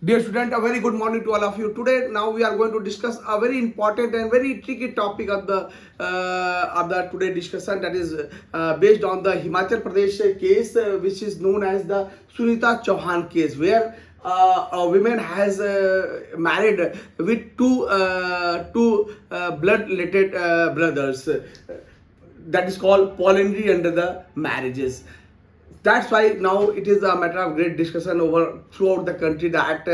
Dear student, a very good morning to all of you. Today, now we are going to discuss a very important and very tricky topic of the today discussion, that is based on the Himachal Pradesh case, which is known as the Sunita Chauhan case, where a woman has married with two blood related brothers. That is called polyndy under the marriages. That's why now it is a matter of great discussion over throughout the country, that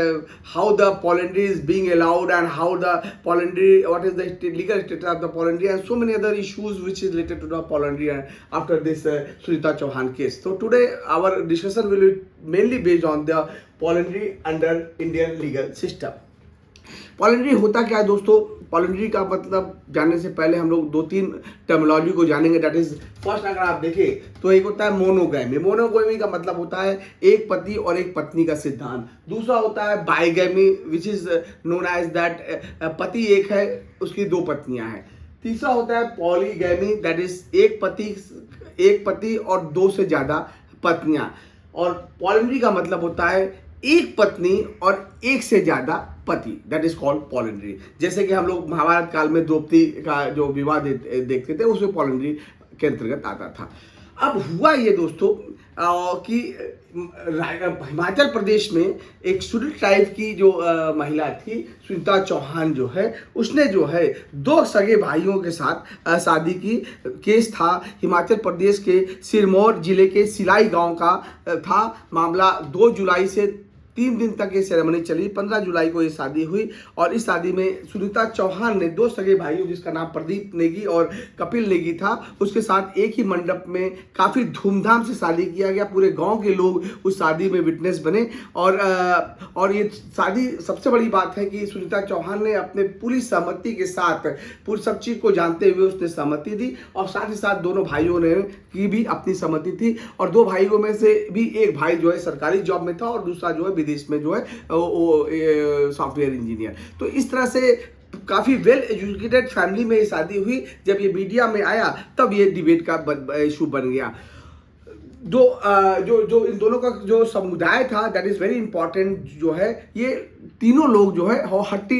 how the polyndy is being allowed, and how the polyndy, what is the legal status of the polyndy, and so many other issues which is related to the polyndy and after this Sunita Chauhan case. So today our discussion will be mainly based on the polyndy under Indian legal system. पॉलिंड्री होता क्या है दोस्तों? पॉलिंड्री का मतलब जानने से पहले हम लोग दो तीन टर्मिनोलॉजी को जानेंगे। दैट इज फर्स्ट, अगर आप देखें तो एक होता है मोनोगैमी। मोनोगैमी का मतलब होता है एक पति और एक पत्नी का सिद्धांत। दूसरा होता है bigamy, which is known as that पति एक है, उसकी दो पत्नियां हैं। तीसरा होता है पॉलीगैमी, दैट इज एक पति और दो से ज्यादा पत्नियां। और पॉलिंड्री का मतलब होता है एक पत्नी और एक से ज्यादा पति, दैट इज कॉल्ड पॉलिंड्री। जैसे कि हम लोग महाभारत काल में द्रौपदी का जो विवाह देखते थे, उसमें पॉलिंड्री के अंतर्गत आता था। अब हुआ ये दोस्तों कि हिमाचल प्रदेश में एक शेड्यूल ट्राइब की जो महिला थी, सुनीता चौहान जो है, उसने जो है दो सगे भाइयों के साथ शादी की। केस था हिमाचल प्रदेश के सिरमौर जिले के सिलाई गांव का था। मामला 2 जुलाई से 3 दिन तक ये सेरेमनी चली। 15 जुलाई को ये शादी हुई और इस शादी में सुनीता चौहान ने दो सगे भाइयों, जिसका नाम प्रदीप नेगी और कपिल नेगी था, उसके साथ एक ही मंडप में काफ़ी धूमधाम से शादी किया गया। पूरे गांव के लोग उस शादी में विटनेस बने। और ये शादी, सबसे बड़ी बात है कि सुनीता चौहान ने अपने पूरी सहमति के साथ, पूरी सब चीज़ को जानते हुए उसने सहमति दी, और साथ ही साथ दोनों भाइयों ने की भी अपनी सहमति थी। और दो भाइयों में से भी एक भाई जो है सरकारी जॉब में था और दूसरा जो है विदेश में जो है वो सॉफ्टवेयर इंजीनियर। तो इस तरह से काफ़ी वेल एजुकेटेड फैमिली में ये शादी हुई। जब ये मीडिया में आया तब ये डिबेट का इशू बन गया। जो इन दोनों का जो समुदाय था, दैट इज़ वेरी इंपॉर्टेंट, जो है ये तीनों लोग जो है हट्टी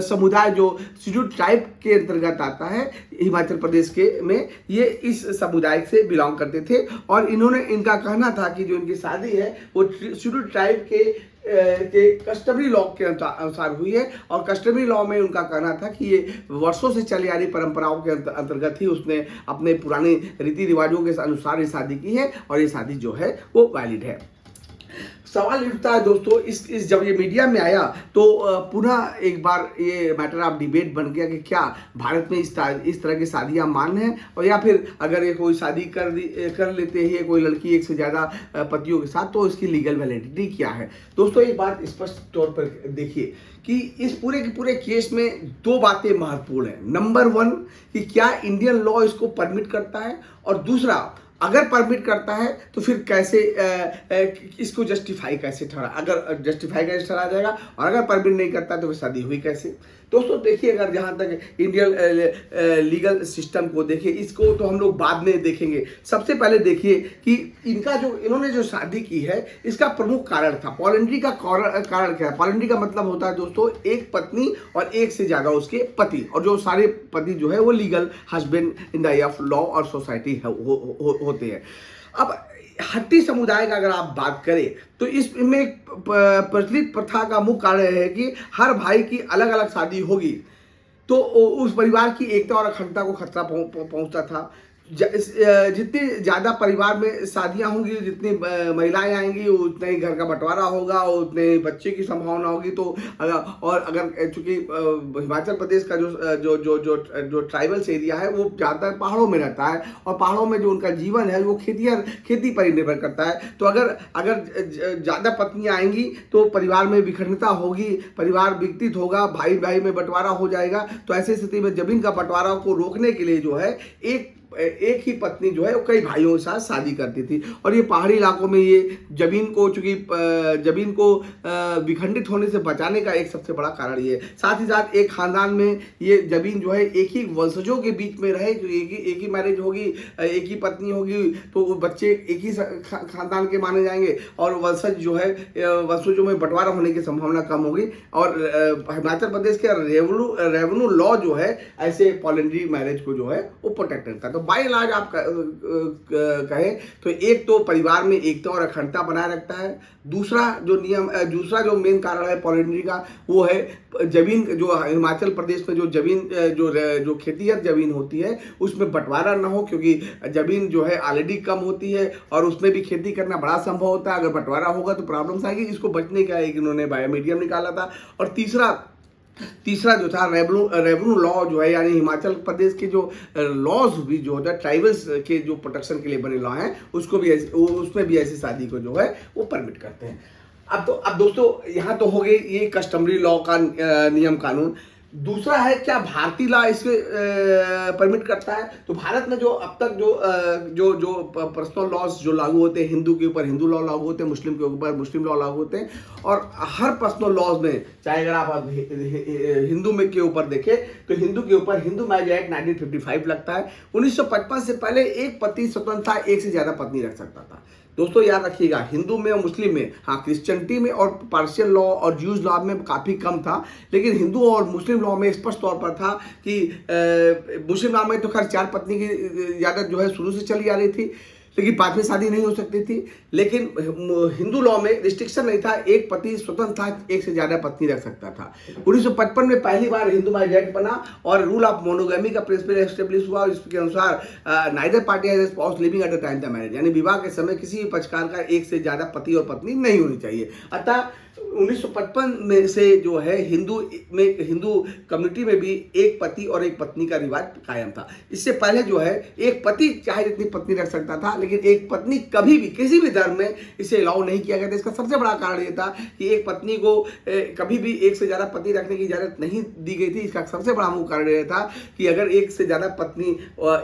समुदाय जो शेड्यूल ट्राइब के अंतर्गत आता है हिमाचल प्रदेश के में, ये इस समुदाय से बिलोंग करते थे। और इनका कहना था कि जो इनकी शादी है वो शेड्यूल ट्राइब के कस्टमरी लॉ के अनुसार हुई है। और कस्टमरी लॉ में उनका कहना था कि ये वर्षों से चली आ रही परंपराओं के अंतर्गत ही उसने अपने पुराने रीति रिवाजों के अनुसार ये शादी की है, और ये शादी जो है वो वैलिड है। सवाल उठता है दोस्तों, इस जब ये मीडिया में आया तो पुनः एक बार ये मैटर ऑफ डिबेट बन गया कि क्या भारत में इस तरह की शादियां मान्य हैं, और या फिर अगर ये कोई शादी कर लेते हैं कोई लड़की एक से ज़्यादा पतियों के साथ, तो इसकी लीगल वैलिडिटी क्या है। दोस्तों एक बात स्पष्ट तौर पर देखिए कि इस पूरे के पूरे केस में दो बातें महत्वपूर्ण हैं। नंबर 1 कि क्या इंडियन लॉ इसको परमिट करता है, और दूसरा अगर परमिट करता है तो फिर कैसे इसको जस्टिफाई कैसे ठहरा, अगर जस्टिफाई कैसे ठहरा जाएगा, और अगर परमिट नहीं करता तो फिर शादी हुई कैसे। दोस्तों देखिए, अगर जहाँ तक इंडियन लीगल सिस्टम को देखिए, इसको तो हम लोग बाद में देखेंगे। सबसे पहले देखिए कि इन्होंने जो शादी की है, इसका प्रमुख कारण था पॉलिंड्री का कारण क्या है। पॉलिंड्री का मतलब होता है दोस्तों एक पत्नी और एक से ज्यादा उसके पति, और जो सारे पति जो है वो legal husband in the I of law और सोसाइटी होते हैं। अब हट्टी समुदाय का अगर आप बात करें तो इसमें एक प्रचलित प्रथा का मुख्य कारण है कि हर भाई की अलग अलग शादी होगी तो उस परिवार की एकता और अखंडता को खतरा पहुंचता था। जितनी ज़्यादा परिवार में शादियां होंगी, जितनी महिलाएं आएंगी, उतना ही घर का बंटवारा होगा, उतने बच्चे की संभावना होगी। तो अगर चूंकि हिमाचल प्रदेश का जो ट्राइबल्स एरिया है वो ज़्यादातर पहाड़ों में रहता है, और पहाड़ों में जो उनका जीवन है वो खेती पर ही निर्भर करता है। तो अगर ज़्यादा पत्नियां आएंगी तो परिवार में विखंडता होगी, परिवार विघटित होगा, भाई भाई में बंटवारा हो जाएगा। तो ऐसी स्थिति में जमीन का बंटवारा को रोकने के लिए जो है एक एक ही पत्नी जो है वो कई भाइयों के साथ शादी करती थी। और ये पहाड़ी इलाकों में ये जमीन को चूंकि जमीन को विखंडित होने से बचाने का एक सबसे बड़ा कारण ये है। साथ ही साथ एक खानदान में ये जमीन जो है एक ही वंशजों के बीच में रहे, एक ही मैरिज होगी, एक ही पत्नी होगी, तो वो बच्चे एक ही खानदान के माने जाएंगे और वंशज जो है वंशजों में बंटवारा होने की संभावना कम होगी। और हिमाचल प्रदेश के रेवेन्यू लॉ जो है ऐसे पॉलिएंड्री मैरिज को जो है वो प्रोटेक्ट करता है। तो बाय लार्ज आप कहें तो एक तो परिवार में एकता और अखंडता बनाए रखता है। दूसरा जो मेन कारण है पॉलिएंड्री का वो है जमीन, जो हिमाचल प्रदेश में जो जमीन जो खेतीहर जमीन होती है उसमें बंटवारा ना हो, क्योंकि जमीन जो है ऑलरेडी कम होती है और उसमें भी खेती करना बड़ा संभव होता है। अगर बंटवारा होगा तो प्रॉब्लम्स आएगी। इसको बचने का एक इन्होंने बायोमीडियम निकाला था। और तीसरा जो था रेवेन्यू लॉ जो है, यानी हिमाचल प्रदेश के जो लॉज भी जो होता है ट्राइबल्स के जो प्रोटेक्शन के लिए बने लॉ हैं उसमें भी ऐसी शादी को जो है वो परमिट करते हैं। अब दोस्तों यहाँ तो हो गई ये कस्टमरी लॉ का नियम कानून। दूसरा है क्या भारतीय लॉ इसके परमिट करता है। तो भारत में जो अब तक जो पर्सनल लॉज जो लागू होते हैं, हिंदू के ऊपर हिंदू लॉ लागू होते हैं, मुस्लिम के ऊपर मुस्लिम लॉ लागू होते हैं। और हर पर्सनल लॉज में, चाहे अगर आप हिंदू में के ऊपर देखें तो हिंदू के ऊपर हिंदू मैरिज एक्ट 1955 लगता है। 1955 से पहले एक पति स्वतंत्रता एक से ज्यादा पत्नी रख सकता था। दोस्तों याद रखिएगा, हिंदू में और मुस्लिम में, हाँ क्रिश्चियनिटी में और पार्शियल लॉ और ज्यूज लॉ में काफ़ी कम था, लेकिन हिंदू और मुस्लिम लॉ में स्पष्ट तौर पर था कि मुस्लिम लॉ में तो खैर 4 पत्नी की इजाज़त जो है शुरू से चली आ रही थी, लेकिन 5वीं शादी नहीं हो सकती थी। लेकिन हिंदू लॉ में रिस्ट्रिक्शन नहीं था, एक पति स्वतंत्र था, एक से ज्यादा पत्नी रख सकता था। 1955 में पहली बार हिंदू मैरिज एक्ट बना और रूल ऑफ मोनोगेमी का प्रिंसिपल एस्टेब्लिश हुआ। इसके अनुसार neither party has a spouse living at the time the marriage, यानी विवाह के समय किसी भी पक्षकार का एक से ज्यादा पति और पत्नी नहीं होनी चाहिए। अतः 1955 में से जो है हिंदू कम्युनिटी में भी एक पति और एक पत्नी का रिवाज कायम था। इससे पहले जो है एक पति चाहे जितनी पत्नी रख सकता था, लेकिन एक पत्नी कभी भी किसी भी धर्म में इसे अलाउ नहीं किया गया था। इसका सबसे बड़ा कारण ये था कि एक पत्नी को कभी भी एक से ज्यादा पति रखने की इजाजत नहीं दी गई थी। इसका सबसे बड़ा मुख्य कारण यह था कि अगर एक से ज्यादा पत्नी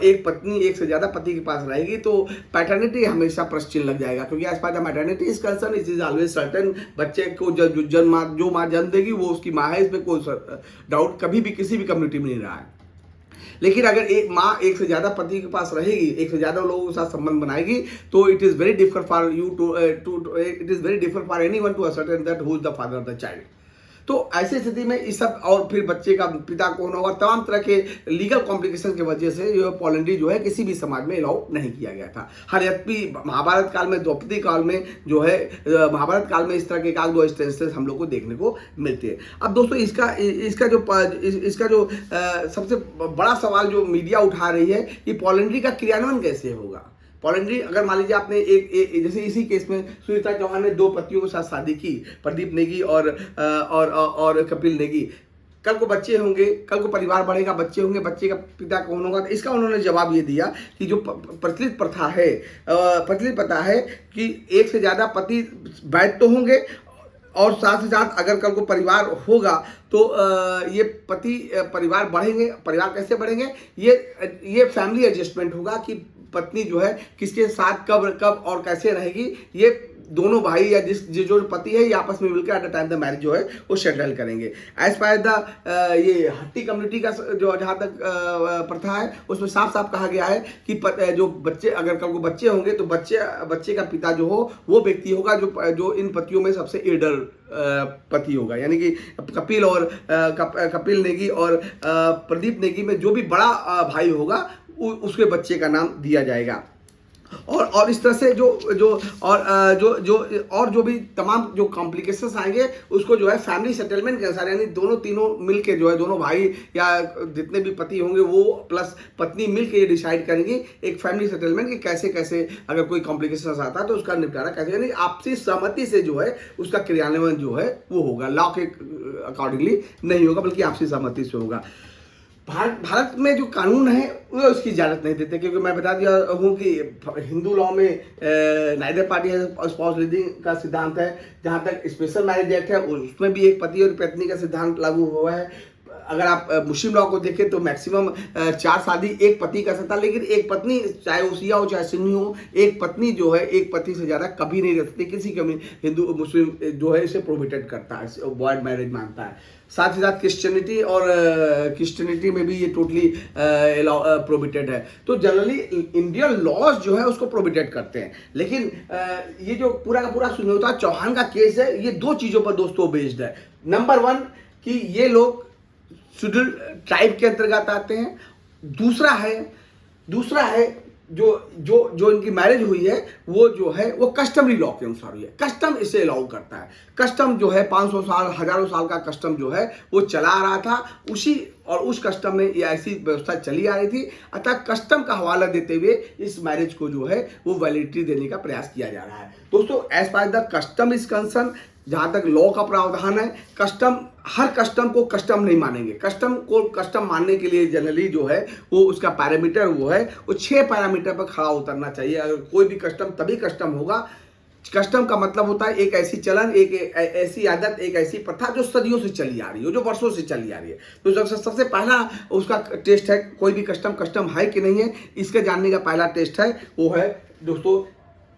एक से ज्यादा पति के पास रहेगी तो पैटर्निटी हमेशा प्रश्न लग जाएगा, क्योंकि as per the maternity is concern it is always certain. बच्चे को जो माँ जन्म देगी वो उसकी माँ है, इसमें कोई डाउट कभी भी किसी भी कम्युनिटी में नहीं रहा है। लेकिन अगर एक माँ एक से ज्यादा पति के पास रहेगी, एक से ज्यादा लोगों के साथ संबंध बनाएगी, तो it is very difficult for anyone to ascertain that who is the father of the child. तो ऐसी स्थिति में इस सब, और फिर बच्चे का पिता कौन होगा, तमाम तरह के लीगल कॉम्प्लिकेशन की वजह से जो पॉलिएंड्री जो है किसी भी समाज में अलाउ नहीं किया गया था। हर यद्यपि महाभारत काल में, द्रौपदी काल में जो है, महाभारत काल में इस तरह के एक आध दो इंस्टेंसेस हम लोग को देखने को मिलते हैं। अब दोस्तों इसका जो सबसे बड़ा सवाल जो मीडिया उठा रही है कि पॉलिएंड्री का क्रियान्वयन कैसे होगा। पॉलिएंड्री अगर मान लीजिए आपने एक जैसे इसी केस में सुनीता चौहान ने 2 पतियों के साथ शादी की, प्रदीप नेगी और कपिल नेगी। कल को बच्चे होंगे, कल को परिवार बढ़ेगा, बच्चे होंगे, बच्चे का पिता कौन होगा। तो इसका उन्होंने जवाब ये दिया कि जो प्रचलित प्रथा है कि एक से ज्यादा पति वैध तो होंगे, और साथ ही साथ अगर कल को परिवार होगा तो ये परिवार बढ़ेंगे। परिवार कैसे बढ़ेंगे, ये फैमिली एडजस्टमेंट होगा कि पत्नी जो है किसके साथ कब और कैसे रहेगी। ये दोनों भाई या जो पति है ये आपस में मिलकर at the time the marriage जो है वो सेटल करेंगे। एज पर द ये हट्टी कम्युनिटी का जो जहाँ तक प्रथा है उसमें साफ साफ कहा गया है कि जो बच्चे, अगर कल को बच्चे होंगे तो बच्चे का पिता जो हो वो व्यक्ति होगा जो इन पतियों में सबसे एल्डर पति होगा। यानी कि कपिल नेगी और प्रदीप नेगी में जो भी बड़ा भाई होगा उसके बच्चे का नाम दिया जाएगा। और इस तरह से जो भी तमाम जो कॉम्प्लिकेशंस आएंगे उसको जो है फैमिली सेटलमेंट के अनुसार, यानी तीनों मिलके जो है, दोनों भाई या जितने भी पति होंगे वो प्लस पत्नी मिलके ये डिसाइड करेंगे एक फैमिली सेटलमेंट कि कैसे कैसे अगर कोई कॉम्प्लिकेशंस आता है तो उसका निपटारा कैसे, यानी आपसी सहमति से जो है उसका क्रियान्वयन जो है वो होगा। लॉ के अकॉर्डिंगली नहीं होगा, बल्कि आपसी सहमति से होगा। भारत में जो कानून है वो उसकी इजाज़त नहीं देते, क्योंकि मैं बता दिया हूँ कि हिंदू लॉ में नाइदर पार्टी है स्पाउस लिविंग का सिद्धांत है। जहाँ तक स्पेशल मैरिज एक्ट है उसमें भी एक पति और पत्नी का सिद्धांत लागू हुआ है। अगर आप मुस्लिम लॉ को देखें तो मैक्सिमम 4 शादी एक पति कर सकता है, लेकिन एक पत्नी, चाहे वो शिया हो चाहे सुन्नी हो, एक पत्नी जो है एक पति से ज़्यादा कभी नहीं रह सकती। किसी हिंदू मुस्लिम जो है इसे प्रोहिबिटेड करता है, बॉयड मैरिज मानता है। साथ ही साथ क्रिश्चियनिटी में भी ये टोटली प्रोहिबिटेड है। तो जनरली इंडियन लॉज जो है उसको प्रोहिबिटेड करते हैं। लेकिन ये जो पूरा का पूरा सुनीता चौहान का केस है, ये 2 चीज़ों पर दोस्तों बेस्ड है। नंबर 1 कि ये लोग शेड्यूल ट्राइब के अंतर्गत आते हैं। दूसरा है जो जो जो इनकी मैरिज हुई है वो जो है वो कस्टमरी लॉ के अनुसार हुई है। कस्टम इसे अलाउ करता है। कस्टम जो है 500 साल, हजारों साल का कस्टम जो है वो चला आ रहा था, उस कस्टम में ये ऐसी व्यवस्था चली आ रही थी। अतः कस्टम का हवाला देते हुए इस मैरिज को जो है वो वैलिडिटी देने का प्रयास किया जा रहा है। दोस्तों, as per the custom is concern, जहाँ तक लॉ का प्रावधान है, हर कस्टम को कस्टम नहीं मानेंगे। कस्टम को कस्टम मानने के लिए जनरली जो है वो उसका पैरामीटर वो 6 पैरामीटर पर खड़ा उतरना चाहिए। अगर कोई भी कस्टम तभी कस्टम होगा। कस्टम का मतलब होता है एक ऐसी चलन, एक ऐसी आदत, एक ऐसी प्रथा जो सदियों से चली आ रही है, जो वर्षों से चली आ रही है। तो सबसे पहला उसका टेस्ट है कोई भी कस्टम है कि नहीं है। इसके जानने का पहला टेस्ट है वो है दोस्तों,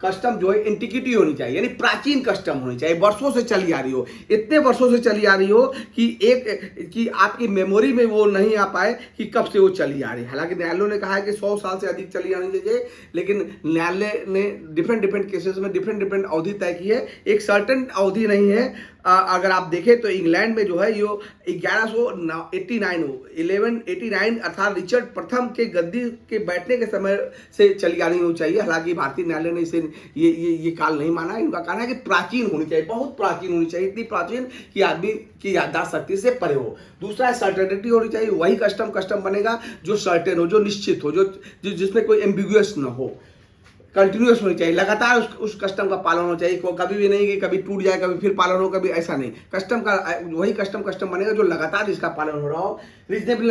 कस्टम जो है एंटिक्विटी होनी चाहिए, यानी प्राचीन कस्टम होनी चाहिए, वर्षों से चली आ रही हो, इतने वर्षों से चली आ रही हो कि आपकी मेमोरी में वो नहीं आ पाए कि कब से वो चली आ रही है। हालांकि न्यायालयों ने कहा है कि 100 साल से अधिक चली आनी चाहिए, लेकिन न्यायालय ने डिफरेंट केसेस में डिफरेंट अवधि तय की है। एक सर्टेन अवधि नहीं है। अगर आप देखें तो इंग्लैंड में जो है ये 1189 अर्थात रिचर्ड प्रथम के गद्दी के बैठने के समय से चली आनी होनी चाहिए। हालांकि भारतीय न्यायालय ने इसे ये काल नहीं माना। इनका कहना है कि प्राचीन होनी चाहिए, बहुत प्राचीन होनी चाहिए, इतनी प्राचीन कि आदमी की याददाश्त शक्ति से परे हो। दूसरा है सर्टेनिटी होनी चाहिए, वही कस्टम बनेगा जो सर्टेन हो, जो निश्चित हो, जो जिसमें कोई एम्बिगुअस न हो। कंटिन्यूस होनी चाहिए, लगातार उस कस्टम का पालन होना चाहिए। कभी भी नहीं कि कभी टूट जाए, कभी फिर पालन हो, कभी ऐसा नहीं। कस्टम का वही कस्टम बनेगा जो लगातार इसका पालन हो रहा हो। रीजनेबल,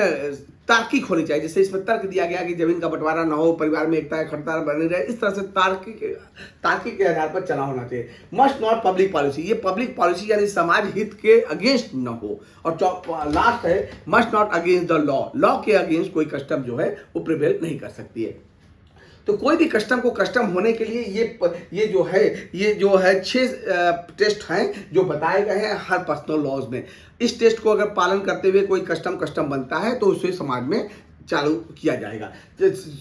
तार्किक होनी चाहिए। जैसे इसमें तर्क दिया गया कि जमीन का बंटवारा ना हो, परिवार में एकता अखंडता बनी रहे, इस तरह से तार्किक के आधार पर चला होना चाहिए। मस्ट नॉट पब्लिक पॉलिसी, ये पब्लिक पॉलिसी यानी समाज हित के अगेंस्ट न हो। और लास्ट है must not against the law के अगेंस्ट कोई कस्टम जो है वो प्रिवेल नहीं कर सकती है। तो कोई भी कस्टम को कस्टम होने के लिए ये जो है 6 टेस्ट हैं जो बताए गए हैं हर पर्सनल लॉज में। इस टेस्ट को अगर पालन करते हुए कोई कस्टम बनता है तो उसे समाज में चालू किया जाएगा,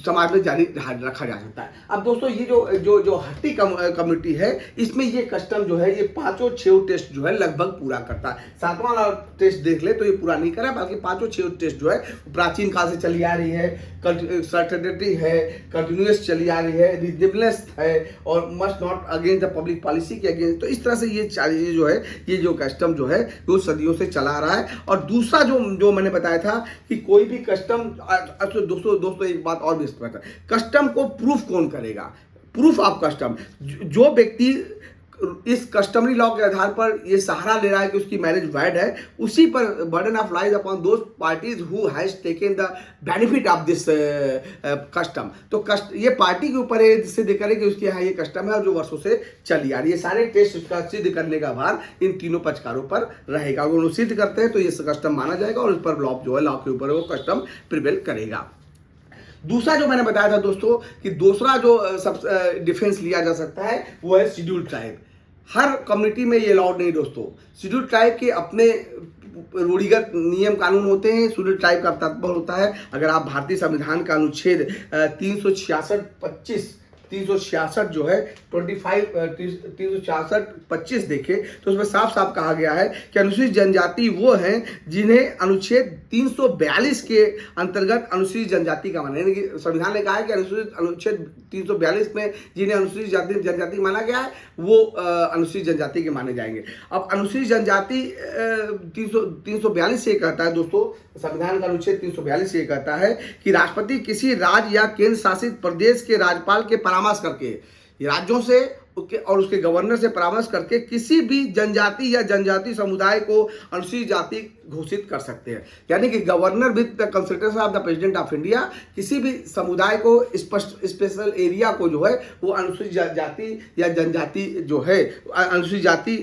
समाज में जारी रखा जा सकता है। अब दोस्तों, ये जो हट्टी कम्युनिटी है, इसमें ये कस्टम जो है ये 5-6 टेस्ट जो है लगभग पूरा करता है। 7वां टेस्ट देख ले तो ये पूरा नहीं करा, बाकी 5-6 टेस्ट जो है प्राचीन काल से चली आ रही है, सर्टेनिटी है, कंटिन्यूस चली आ रही है, रीजनेबलनेस है और must not against the public policy के अगेंस्ट। तो इस तरह से ये चीज़ जो है, ये जो कस्टम जो है वो सदियों से चला आ रहा है। और दूसरा जो मैंने बताया था कि कोई भी कस्टम, दोस्तों एक बात और भी स्पष्ट है, कस्टम को प्रूफ कौन करेगा? प्रूफ ऑफ कस्टम, जो व्यक्ति इस कस्टमरी लॉ के आधार पर ये सहारा ले रहा है कि उसकी मैरिज वैलिड है, उसी पर burden of lies upon those parties who has taken the benefit of this custom. तो ये पार्टी के ऊपर है सिद्ध करे कि उसके यहाँ ये कस्टम है और जो वर्षों से चली आ रही है। सारे टेस्ट उसका सिद्ध करने का भार इन तीनों पक्षकारों पर रहेगा। अगर वो सिद्ध करते हैं तो ये कस्टम माना जाएगा और उस पर लॉ जो है, लॉ के ऊपर वो कस्टम प्रिवेल करेगा। दूसरा जो मैंने बताया था दोस्तों कि दूसरा जो सब डिफेंस लिया जा सकता है वो है शेड्यूल ट्राइब। हर कम्युनिटी में ये अलाउड नहीं दोस्तों। शेड्यूल ट्राइब के अपने रूढ़िगत नियम कानून होते हैं। शेड्यूल ट्राइब का तात्पर्य होता है, अगर आप भारतीय संविधान का अनुच्छेद 366 जो है 366-25 देखें तो उसमें साफ साफ कहा गया है कि अनुसूचित जनजाति वो हैं जिन्हें अनुच्छेद 342 के अंतर्गत अनुसूचित जनजाति का माना, यानी कि संविधान ने कहा है कि अनुच्छेद 342 में जिन्हें अनुसूचित जनजाति माना गया है वो अनुसूचित जनजाति के माने जाएंगे। अब अनुसूचित जनजाति 342 से कहता है दोस्तों, संविधान का अनुच्छेद 342 से कहता है कि राष्ट्रपति किसी राज्य या केंद्र शासित प्रदेश के राज्यपाल के परामर्श करके राज्यों से और उसके गवर्नर से परामर्श करके किसी भी जनजाति या जनजाति समुदाय को अनुसूचित जाति घोषित कर सकते हैं। यानी कि governor with the consultation of the president of India किसी भी समुदाय को स्पेशल एरिया को जो है वो अनुसूचित जाति या जनजाति जो है अनुसूचित जाति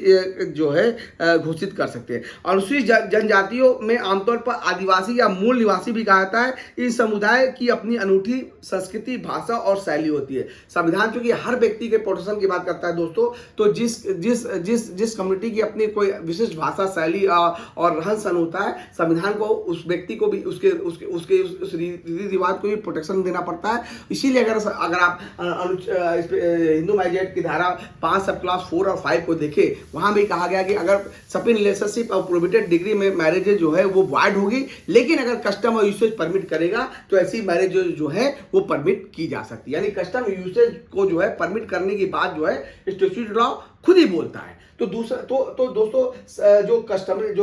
जो है घोषित कर सकते हैं। अनुसूचित जनजातियों में आमतौर पर आदिवासी या मूल निवासी भी कहा जाता है। इस समुदाय की अपनी अनूठी संस्कृति, भाषा और शैली होती है। संविधान चूंकि हर व्यक्ति के प्रोटेक्शन की बात करता है दोस्तों, तो जिस कम्युनिटी की अपनी कोई विशिष्ट भाषा, शैली और रहन सहन होता है, संविधान को उस व्यक्ति को भी उसके रीति रिवाज को भी प्रोटेक्शन देना पड़ता है। इसीलिए अगर आप हिंदू मैरिज एक्ट की धारा 5 सब क्लास 4 और 5 को देखें, वहां भी कहा गया कि अगर सपिन रिलेशनशिप और प्रोहिबिटेड डिग्री में मैरिज जो है वो वाइड होगी, लेकिन अगर कस्टम और यूसेज परमिट करेगा तो ऐसी मैरिज जो है वो परमिट की जा सकती है। यानी कस्टम यूसेज को जो है परमिट करने की बात जो है स्टैट्यूटरी लॉ खुद ही बोलता है। तो दूसरा तो दोस्तों जो कस्टमरी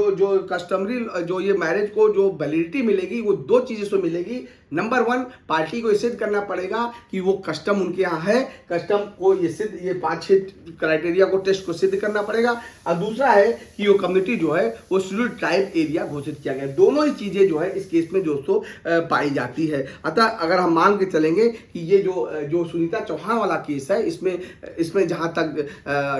जो ये मैरिज को जो वैलिडिटी मिलेगी वो 2 चीज़ों से मिलेगी। नंबर 1, पार्टी को सिद्ध करना पड़ेगा कि वो कस्टम उनके यहाँ है, कस्टम को ये 5-6 क्राइटेरिया को टेस्ट को सिद्ध करना पड़ेगा। और दूसरा है कि वो कम्युनिटी जो है वो शेड्यूल्ड ट्राइब एरिया घोषित किया गया। दोनों ही चीज़ें जो है इस केस में दोस्तों पाई जाती है। अतः अगर हम मान के चलेंगे कि ये जो सुनीता चौहान वाला केस है, इसमें जहाँ तक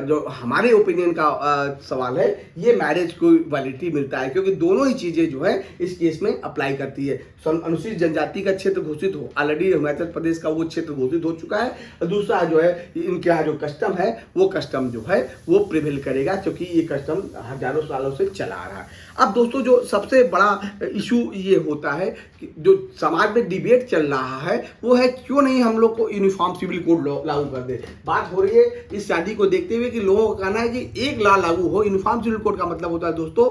जो हमारे ओपिनियन का सवाल है, ये मैरिज को वैलिडिटी मिलता है, क्योंकि दोनों ही चीज़ें जो है इस केस में अप्लाई करती है। अनुसूचित जनजाति का क्षेत्र घोषित हो, ऑलरेडी हिमाचल प्रदेश का वो क्षेत्र घोषित हो चुका है। दूसरा जो है इनके यहाँ जो कस्टम है वो कस्टम जो है वो प्रिवेल करेगा, क्योंकि ये कस्टम हजारों सालों से चला आ रहा है। अब दोस्तों जो सबसे बड़ा इशू ये होता है कि जो समाज में डिबेट चल रहा है वो है क्यों नहीं हम लोग को यूनिफॉर्म सिविल कोड लागू कर दे। बात हो रही है इस शादी को देखते हुए कि लोगों का कहना है कि एक लॉ लागू हो। यूनिफॉर्म सिविल कोड का मतलब होता है दोस्तों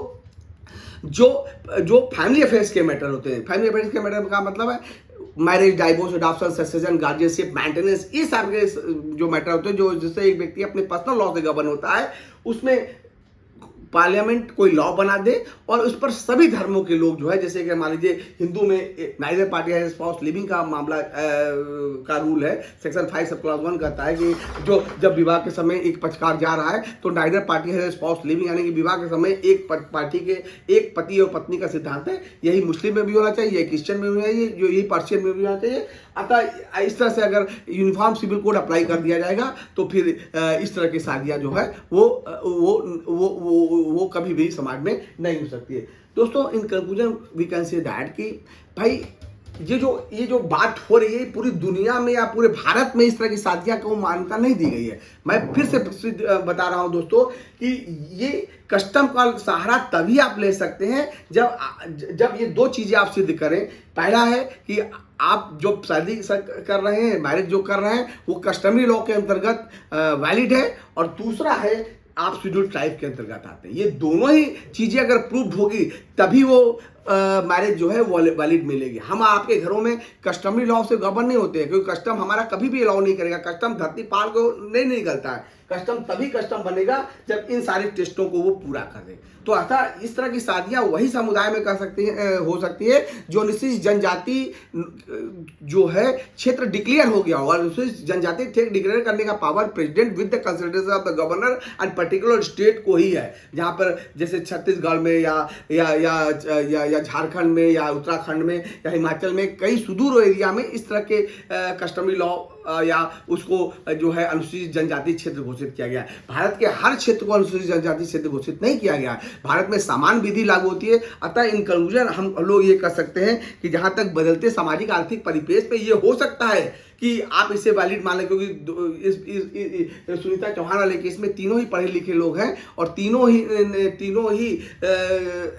जो फैमिली अफेयर्स के मैटर होते हैं। फैमिली अफेयर्स के मैटर का मतलब है marriage, divorce, adoption, succession, guardianship, maintenance, ये सारे जो मैटर होते हैं जो जिससे एक व्यक्ति अपने पर्सनल लॉ से गवर्न होता है, उसमें पार्लियामेंट कोई लॉ बना दे और उस पर सभी धर्मों के लोग जो है, जैसे कि मान लीजिए हिंदू में neither party has spouse living का मामला का रूल है। सेक्शन 5 सब क्लॉज 1 कहता है कि जो जब विवाह के समय एक पक्षकार जा रहा है तो neither party has spouse living, यानी कि विवाह के समय एक पार्टी के एक पति और पत्नी का सिद्धांत है। यही मुस्लिम में भी होना चाहिए, यही क्रिश्चियन में भी होना चाहिए, जो यही पर्शियन में भी होना चाहिए। अतः इस तरह से अगर यूनिफॉर्म सिविल कोड अप्लाई कर दिया जाएगा तो फिर इस तरह की शादियाँ जो है वो कभी भी समाज में नहीं हो सकती है। दोस्तों in conclusion we can say that कि भाई ये जो बात हो रही है पूरी दुनिया में या पूरे भारत में इस तरह की शादियां को मान्यता नहीं दी गई है। मैं फिर से बता रहा हूं दोस्तों कि ये कस्टम का सहारा तभी आप ले सकते हैं जब ये 2 चीजें आप सिद्ध करें। पहला है कि आप जो शादी कर रहे हैं, मैरिज जो कर रहे हैं, वो कस्टमरी लॉ के अंतर्गत वैलिड है, और दूसरा है आप शेड्यूल ट्राइब के अंतर्गत आते हैं। ये दोनों ही चीजें अगर प्रूव होगी तभी वो मैरिज जो है वो वैलिड मिलेगी। हम आपके घरों में कस्टमरी लॉ से गवर्न नहीं होते हैं, क्योंकि कस्टम हमारा कभी भी अलाउ नहीं करेगा। कस्टम धरती पाल को नहीं निकलता है। कस्टम तभी कस्टम बनेगा जब इन सारे टेस्टों को वो पूरा कर दे। तो अतः इस तरह की शादियां वही समुदाय में कर सकती है हो सकती है जो अनुसूचित जनजाति जो है क्षेत्र डिक्लेयर हो गया होगा। अनुसूचित जनजाति क्षेत्र डिक्लेयर करने का power president with the consultation of the governor and particular state को ही है। जहां पर जैसे छत्तीसगढ़ में या झारखंड में या उत्तराखंड में या हिमाचल में कई सुदूर एरिया में इस तरह के कस्टमरी लॉ या उसको जो है अनुसूचित जनजाति क्षेत्र घोषित किया गया है। भारत के हर क्षेत्र को अनुसूचित जनजाति क्षेत्र घोषित नहीं किया गया है। भारत में समान विधि लागू होती है। अतः इन कंक्लूजन हम लोग ये कर सकते हैं कि जहां तक बदलते सामाजिक आर्थिक परिपेक्ष पे ये हो सकता है कि आप इसे वैलिड मान लें, क्योंकि इस सुनीता चौहान वाले केस में तीनों ही पढ़े लिखे लोग हैं और तीनों ही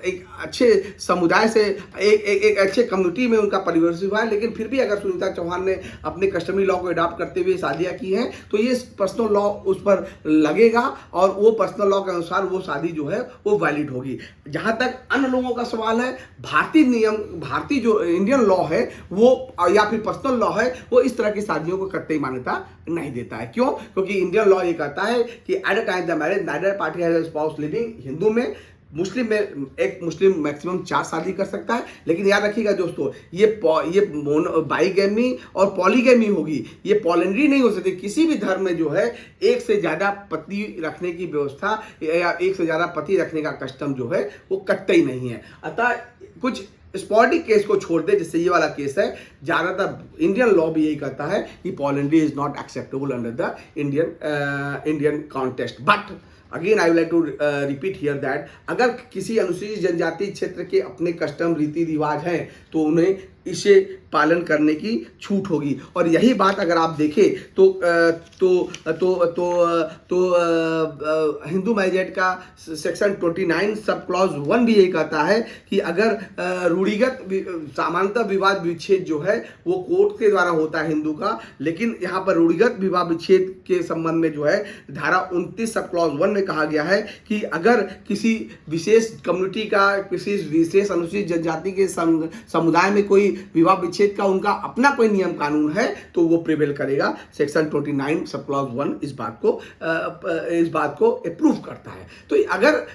एक अच्छे समुदाय से एक अच्छे कम्युनिटी में उनका परिवर्तन हुआ है। लेकिन फिर भी अगर सुनीता चौहान ने अपने कस्टमरी लॉ को अडॉप्ट करते हुए शादियां की हैं तो ये पर्सनल लॉ उस पर लगेगा और वो पर्सनल लॉ के अनुसार वो शादी जो है वो वैलिड होगी। जहां तक अन्य लोगों का सवाल है, भारतीय जो इंडियन लॉ है वो या फिर पर्सनल लॉ है वो इस तरह की शादियों को कतई मान्यता नहीं देता है। क्यों? क्योंकि इंडियन लॉ ये कहता है कि at a time the marriage neither party has a spouse living. Hindu में मुस्लिम में एक मुस्लिम मैक्सिमम 4 शादी कर सकता है, लेकिन याद रखिएगा दोस्तों, ये बाईगैमी और पॉलीगैमी होगी, ये पॉलिएंड्री नहीं हो सकती। किसी भी धर्म में जो है एक से ज़्यादा पति रखने की व्यवस्था या एक से ज़्यादा पति रखने का कस्टम जो है वो कतई नहीं है। अतः कुछ स्पॉटिक केस को छोड़ दे, जैसे ये वाला केस है, ज़्यादातर इंडियन लॉ भी यही कहता है कि polyandry is not acceptable under the Indian context. But again I would like to repeat here that अगर किसी अनुसूचित जनजाति क्षेत्र के अपने कस्टम रीति रिवाज हैं तो उन्हें इसे पालन करने की छूट होगी। और यही बात अगर आप देखें तो हिंदू मैरिज एक्ट का सेक्शन 29 सब क्लॉज 1 भी यही कहता है कि अगर रूढ़िगत सामान्यतः विवाद विच्छेद जो है वो कोर्ट के द्वारा होता है हिंदू का, लेकिन यहाँ पर रूढ़िगत विवाह विच्छेद के संबंध में जो है धारा 29 सब क्लॉज 1 में कहा गया है कि अगर किसी विशेष कम्युनिटी का, किसी विशेष अनुसूचित जनजाति के समुदाय में कोई विवाह विच्छेद का उनका अपना कोई नियम कानून है तो वो प्रिवेल करेगा। सेक्शन 29 सब क्लॉज 1 इस बात को अप्रूव करता है। तो अगर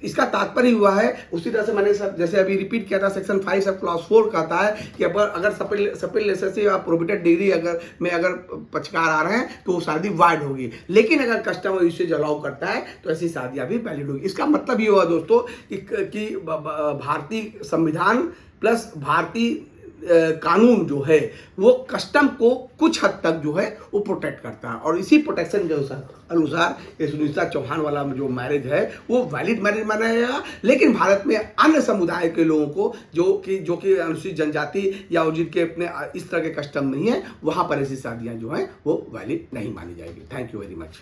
इसका तात्पर्य हुआ है, उसी तरह से मैंने जैसे अभी रिपीट किया था, सेक्शन 5 सब क्लॉज 4 कहता है कि अगर सपिल रिलेशनशिप या प्रोहिबिटेड डिग्री अगर पक्षकार आ रहे हैं तो वो शादी वाइड होगी, लेकिन अगर कस्टम यूसेज अलाउ करता है तो ऐसी शादियां भी वैलिड होगी। इसका मतलब ये हुआ दोस्तों कि भारतीय संविधान प्लस भारतीय कानून जो है वो कस्टम को कुछ हद तक जो है वो प्रोटेक्ट करता है, और इसी प्रोटेक्शन के अनुसार ये सुनीता चौहान वाला जो मैरिज है वो वैलिड मैरिज माना जाएगा। लेकिन भारत में अन्य समुदाय के लोगों को जो कि अनुसूचित जनजाति या जिनके अपने इस तरह के कस्टम नहीं है, वहां पर ऐसी शादियां जो हैं वो वैलिड नहीं मानी जाएगी। Thank you very much.